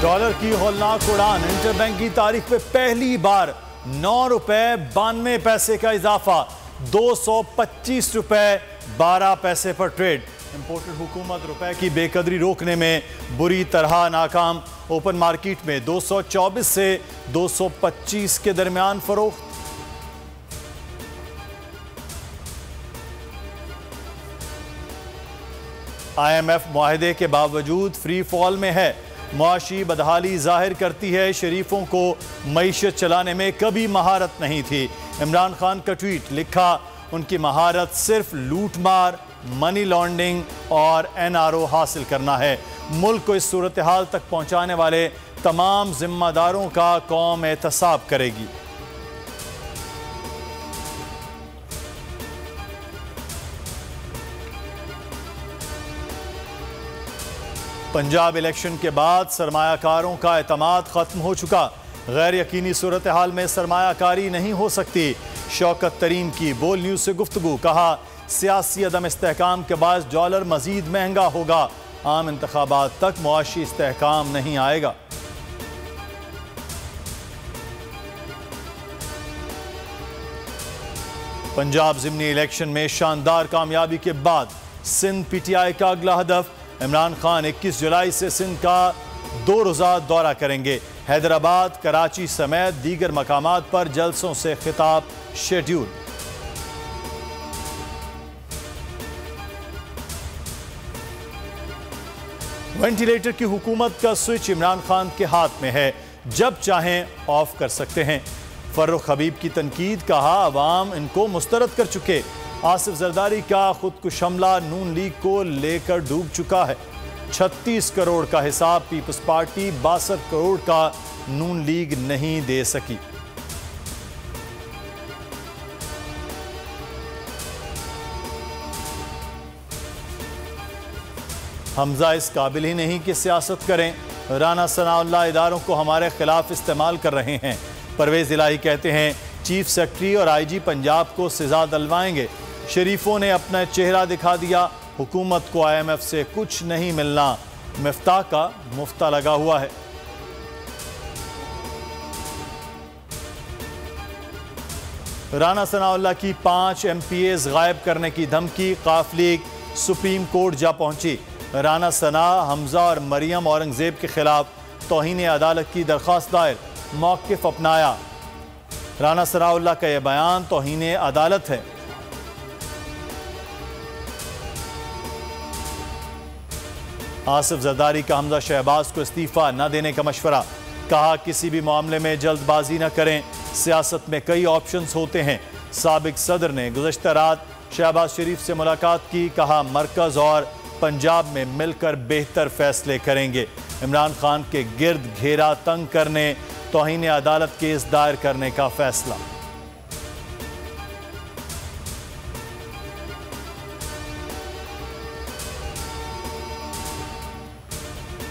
Dollar की हौलनाक उड़ान। Interbank की तारीख में पहली बार 9 रुपए 92 पैसे का इजाफा, 225 रुपए 12 पैसे पर ट्रेड। इंपोर्टेड हुकूमत रुपए की बेकदरी रोकने में बुरी तरह नाकाम। ओपन मार्केट में 224 से 225 के दरमियान फरोख्त। IMF मुआहदे के बावजूद फ्री फॉल में है। मुआशी बदहाली जाहिर करती है शरीफों को मईशत चलाने में कभी महारत नहीं थी। इमरान खान का ट्वीट, लिखा उनकी महारत सिर्फ लूट मार, मनी लॉन्ड्रिंग और NRO हासिल करना है। मुल्क को इस सूरत हाल तक पहुंचाने वाले तमाम जिम्मेदारों का कौम एहतसाब करेगी। पंजाब इलेक्शन के बाद सरमायाकारों का एतमाद खत्म हो चुका। गैर यकीनी सूरत हाल में सरमायाकारी नहीं हो सकती। शौकत तरीन की बोल न्यूज से गुफ्तगू, कहा सियासी अदम इस्तेहकाम के बाद डॉलर मजीद महंगा होगा। आम इंतखाबात तक मुआशी इस्तेहकाम नहीं आएगा। पंजाब ज़िमनी इलेक्शन में शानदार कामयाबी के बाद सिंध PTI का अगला हदफ। इमरान खान 21 जुलाई से सिंध का 2 रोज़ा दौरा करेंगे। हैदराबाद, कराची समेत दीगर मकामात पर जलसों से खिताब शेड्यूल। वेंटिलेटर की हुकूमत का स्विच इमरान खान के हाथ में है, जब चाहें ऑफ कर सकते हैं। फर्रुख हबीब की तनकीद, कहा अवाम इनको मुस्तरद कर चुके। आसिफ जरदारी का खुदकुश हमला नून लीग को लेकर डूब चुका है। 36 करोड़ का हिसाब पीपल्स पार्टी 62 करोड़ का नून लीग नहीं दे सकी। हमजा इस काबिल ही नहीं कि सियासत करें। राना सनाउल्लाह इदारों को हमारे खिलाफ इस्तेमाल कर रहे हैं। परवेज इलाही कहते हैं चीफ सेक्रेटरी और IG पंजाब को सजा दिलवाएंगे। शरीफों ने अपना चेहरा दिखा दिया। हुकूमत को IMF से कुछ नहीं मिलना। मिफ्ता का मुफ्ता लगा हुआ है। राना सनाउल्लाह की 5 MPAs गायब करने की धमकी। काफ लीग सुप्रीम कोर्ट जा पहुंची। राना सना, हमजा और मरियम औरंगजेब के खिलाफ तौहीन अदालत की दरख्वास्त दायर। मौक़िफ़ अपनाया। राना सनाउल्लाह का यह बयान तौहीन अदालत है। आसिफ जरदारी का हमजा शहबाज को इस्तीफा न देने का मशवरा। कहा किसी भी मामले में जल्दबाजी न करें, सियासत में कई ऑप्शंस होते हैं। साबिक सदर ने गुज़श्ता रात शहबाज शरीफ से मुलाकात की। कहा मरकज़ और पंजाब में मिलकर बेहतर फैसले करेंगे। इमरान खान के गिर्द घेरा तंग करने, तौहीन अदालत केस दायर करने का फैसला।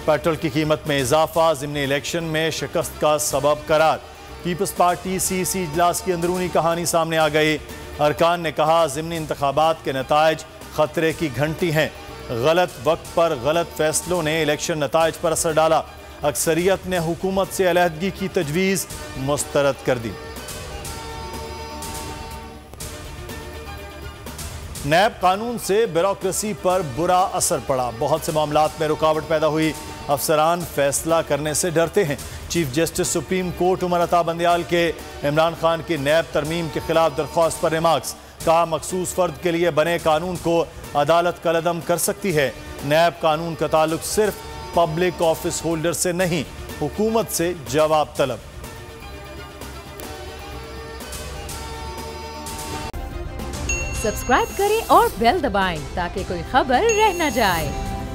पेट्रोल की कीमत में इजाफा ज़िमनी इलेक्शन में शिकस्त का सबब करार। पीपल्स पार्टी CEC इजलास की अंदरूनी कहानी सामने आ गई। अरकान ने कहा ज़िमनी इंतखाबात के नताइज खतरे की घंटी हैं। गलत वक्त पर गलत फैसलों ने इलेक्शन नताइज पर असर डाला। अक्सरियत ने हुकूमत से अलहदगी की तजवीज़ मुस्तरद कर दी। नैब कानून से ब्यूरोक्रेसी पर बुरा असर पड़ा। बहुत से मामलात में रुकावट पैदा हुई। अफसरान फैसला करने से डरते हैं। Chief justice supreme court Umar Ata Bandial के इमरान खान की नैब तरमीम के खिलाफ दरख्वास्त पर रिमार्क्स। कहा मखसूस फर्द के लिए बने कानून को अदालत कलअदम कर सकती है। नैब कानून का ताल्लुक सिर्फ पब्लिक ऑफिस होल्डर से नहीं, हुकूमत से जवाब तलब। सब्सक्राइब करें और बेल दबाएं ताकि कोई खबर रह न जाए।